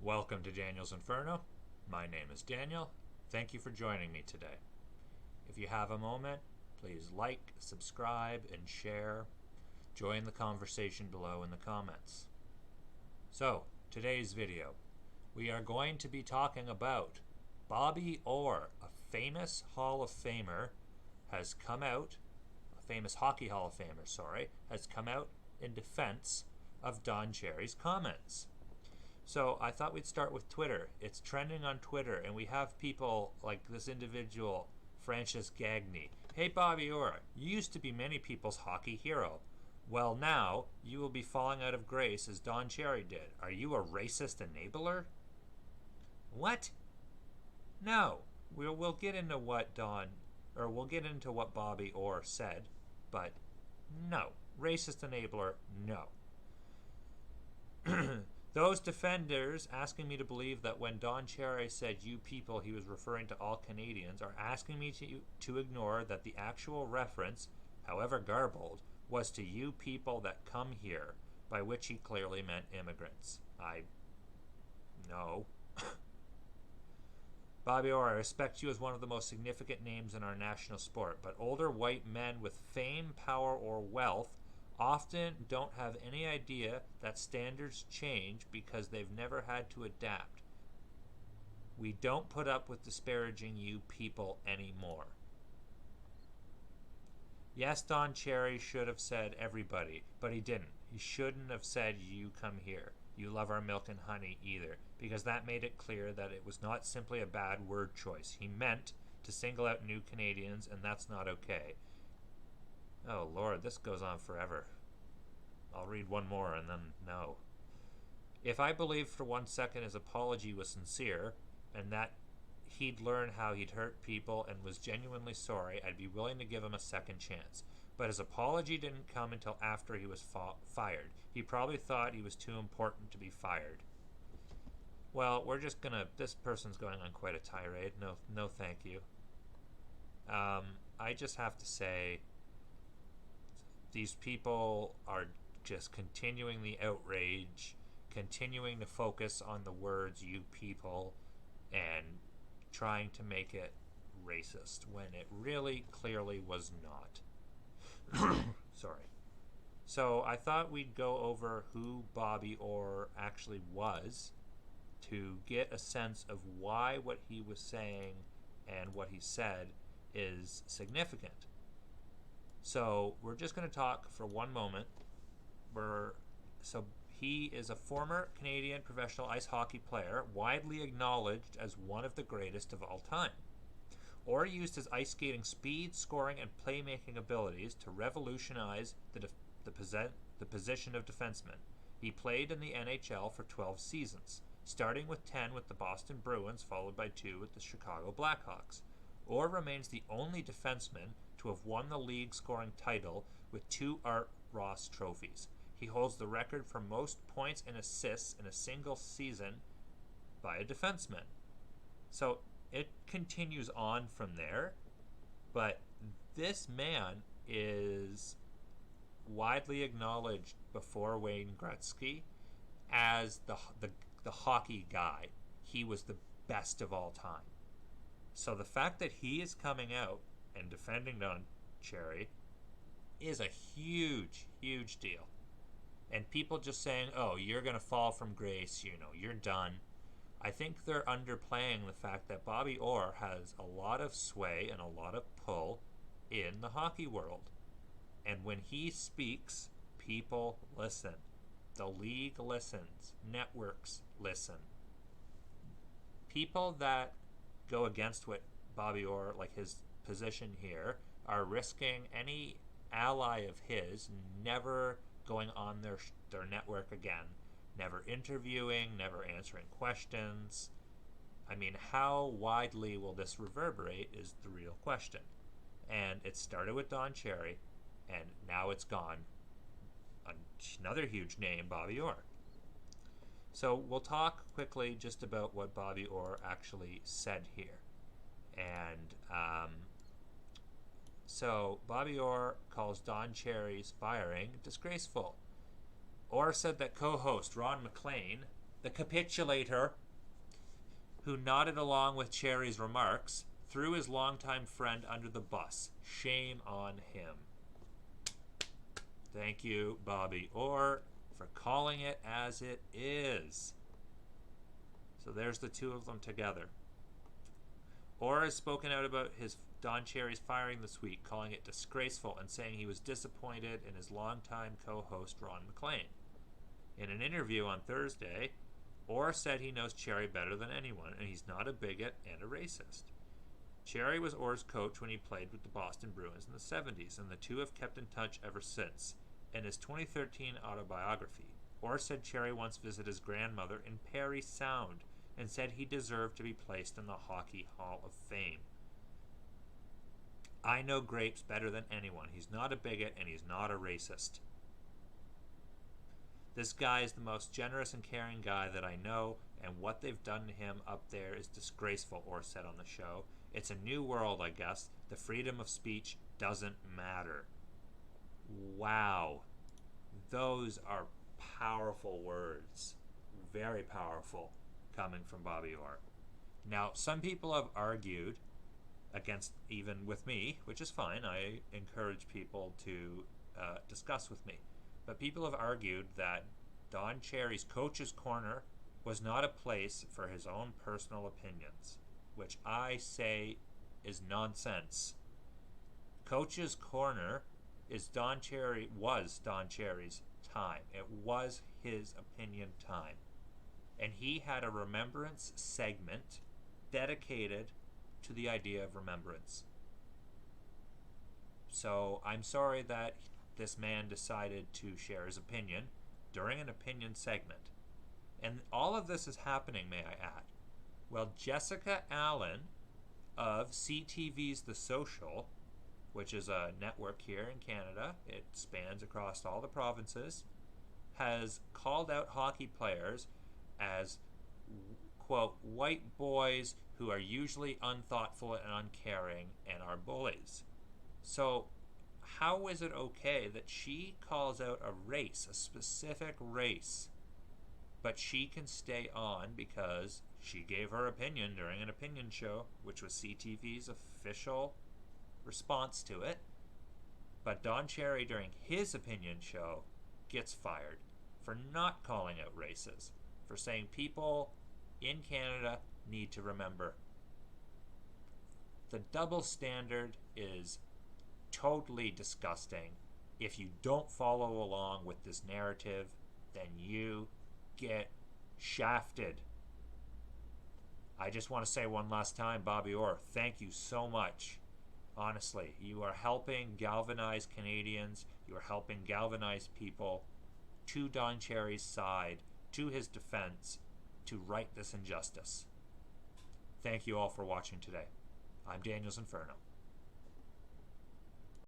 Welcome to Daniel's Inferno. My name is Daniel. Thank you for joining me today. If you have a moment, please like, subscribe, and share. Join the conversation below in the comments. So, today's video. We are going to be talking about Bobby Orr, a famous Hall of Famer, has come out, a famous Hockey Hall of Famer, has come out in defense of Don Cherry's comments. So I thought we'd start with Twitter. It's trending on Twitter, and we have people like this individual, Francis Gagné. Hey Bobby Orr, you used to be many people's hockey hero. Well, now you will be falling out of grace as Don Cherry did. Are you a racist enabler? What? No. We'll get into what what Bobby Orr said, but no. Racist enabler, no. Those defenders asking me to believe that when Don Cherry said "you people," he was referring to all Canadians, are asking me to ignore that the actual reference, however garbled, was to "you people that come here," by which he clearly meant immigrants. No. Bobby Orr, I respect you as one of the most significant names in our national sport, but older white men with fame, power, or wealth often don't have any idea that standards change because they've never had to adapt. We don't put up with disparaging you people anymore. Yes, Don Cherry should have said everybody, but he didn't. He shouldn't have said "you come here, you love our milk and honey" either, because that made it clear that it was not simply a bad word choice. He meant to single out new Canadians, and that's not okay. Oh Lord, this goes on forever. I'll read one more and then no. If I believed for 1 second his apology was sincere, and that he'd learned how he'd hurt people and was genuinely sorry, I'd be willing to give him a second chance. But his apology didn't come until after he was fired. He probably thought he was too important to be fired. Well, this person's going on quite a tirade. No thank you. I just have to say, these people are just continuing the outrage, continuing to focus on the words "you people," and trying to make it racist when it really clearly was not. Sorry. So I thought we'd go over who Bobby Orr actually was to get a sense of why what he was saying and what he said is significant. So we're just going to talk for one moment. He is a former Canadian professional ice hockey player, widely acknowledged as one of the greatest of all time. Orr used his ice skating speed, scoring, and playmaking abilities to revolutionize the position of defenseman. He played in the NHL for 12 seasons, starting with 10 with the Boston Bruins, followed by 2 with the Chicago Blackhawks. Orr remains the only defenseman to have won the league scoring title with 2 Art Ross trophies. He holds the record for most points and assists in a single season by a defenseman. So it continues on from there, but this man is widely acknowledged before Wayne Gretzky as the hockey guy. He was the best of all time. So the fact that he is coming out and defending Don Cherry is a huge, huge deal. And people just saying, "Oh, you're going to fall from grace, you're done." I think they're underplaying the fact that Bobby Orr has a lot of sway and a lot of pull in the hockey world. And when he speaks, people listen. The league listens. Networks listen. People that go against what Bobby Orr, like his position here, are risking any ally of his never going on their network again, never interviewing, never answering questions. I mean, how widely will this reverberate is the real question. And it started with Don Cherry, and now it's gone. Another huge name, Bobby Orr. So we'll talk quickly just about what Bobby Orr actually said here. And so Bobby Orr calls Don Cherry's firing disgraceful. Orr said that co-host Ron MacLean the capitulator, who nodded along with Cherry's remarks, threw his longtime friend under the bus. Shame on him. Thank you, Bobby Orr, for calling it as it is. So there's the two of them together. Orr has spoken out about his Don Cherry's firing this week, calling it disgraceful and saying he was disappointed in his longtime co-host Ron McLean. In an interview on Thursday, Orr said he knows Cherry better than anyone and he's not a bigot and a racist. Cherry was Orr's coach when he played with the Boston Bruins in the 70s, and the two have kept in touch ever since. In his 2013 autobiography, Orr said Cherry once visited his grandmother in Parry Sound and said he deserved to be placed in the Hockey Hall of Fame. I know Grapes better than anyone. He's not a bigot and he's not a racist. This guy is the most generous and caring guy that I know, and what they've done to him up there is disgraceful, Orr said on the show. It's a new world, I guess. The freedom of speech doesn't matter. Wow. Those are powerful words. Very powerful, coming from Bobby Orr. Now, some people have argued against, even with me, which is fine. I encourage people to discuss with me. But people have argued that Don Cherry's Coach's Corner was not a place for his own personal opinions, which I say is nonsense. Coach's Corner was Don Cherry's time. It was his opinion time. And he had a remembrance segment dedicated to the idea of remembrance. So I'm sorry that this man decided to share his opinion during an opinion segment. And all of this is happening, may I add, well, Jessica Allen of CTV's The Social, which is a network here in Canada, it spans across all the provinces, has called out hockey players as, quote, white boys who are usually unthoughtful and uncaring and are bullies. So how is it okay that she calls out a race, a specific race, but she can stay on because she gave her opinion during an opinion show, which was CTV's official response to it, but Don Cherry during his opinion show gets fired for not calling out races, for saying people in Canada need to remember. The double standard is totally disgusting. If you don't follow along with this narrative, then you get shafted. I just want to say one last time, Bobby Orr, thank you so much. Honestly, you are helping galvanize Canadians. You are helping galvanize people to Don Cherry's side, to his defense, to right this injustice. Thank you all for watching today. I'm Daniel's Inferno.